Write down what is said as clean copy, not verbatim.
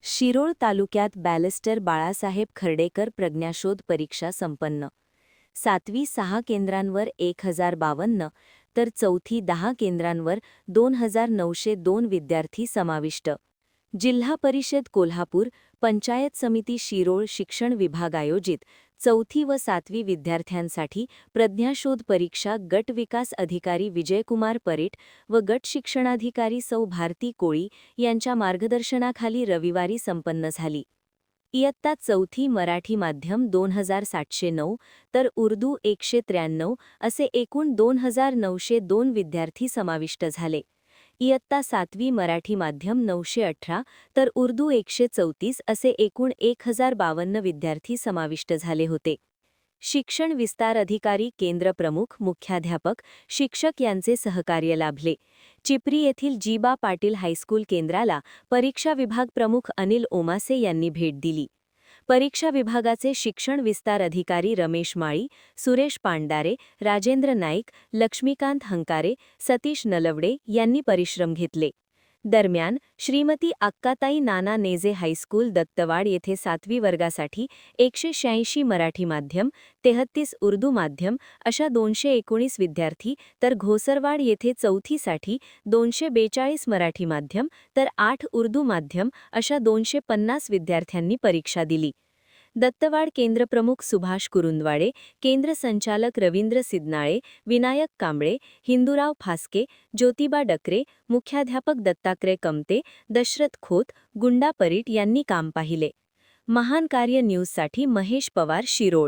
शिरोळ तालुक्यात बॅरिस्टर बाळासाहेब खर्डेकर प्रज्ञाशोध परीक्षा संपन्न. 7वी 6 केंद्रांवर 1052 तर चौथी 10 केंद्रांवर 2902 विद्यार्थी समाविष्ट. जिल्हा परिषद कोल्हापूर, पंचायत समिती शिरोळ शिक्षण विभाग आयोजित 4थी व 7वी विद्यार्थ्यांसाठी प्रज्ञाशोध परीक्षा गट विकास अधिकारी विजयकुमार परीट व गट शिक्षणाधिकारी सौ भारती कोळी यांच्या मार्गदर्शनाखाली रविवारी संपन्न झाली. इयत्ता 4थी मराठी माध्यम 2709 तर उर्दू 193 असे एकूण 2902 विद्यार्थी समाविष्ट झाले. इयत्ता 7वी मराठी माध्यम 918 तर उर्दू 134 असे एकूण 1052 विद्यार्थी समाविष्ट झाले होते. शिक्षण विस्तार अधिकारी केंद्र प्रमुख मुख्याध्यापक शिक्षक यांचे सहकार्य लाभले. चिपरी येथील जीबा पाटील हायस्कूल केंद्राला परीक्षा विभाग प्रमुख अनिल ओमासे यांनी भेट दिली. परीक्षा विभागाचे शिक्षण विस्तार अधिकारी रमेश माळी, सुरेश पांडारे, राजेंद्र नाईक, लक्ष्मीकांत हंकारे, सतीश नलवडे यांनी परिश्रम घेतले. दरम्यान श्रीमती अक्काताई नाना नेजे हायस्कूल दत्तवाड येथे 7वी वर्गासाठी 186 मराठी माध्यम, 33 उर्दू माध्यम अशा 219 विद्यार्थी तर घोसरवाड येथे 4थीसाठी 242 मराठी माध्यम तर 8 उर्दू माध्यम अशा 250 विद्यार्थ्यांनी परीक्षा दिली. दत्तवाड केंद्रप्रमुख सुभाष कुरुंदवाडे, केंद्र संचालक रवींद्र सिद्नाळे, विनायक कांबळे, हिंदूराव फास्के, ज्योतिबा डकरे, मुख्याध्यापक दत्तात्रय कमते, दशरथ खोत, गुंडा परीट यांनी काम पाहिले. महान कार्य न्यूजसाठी महेश पवार, शिरोळ.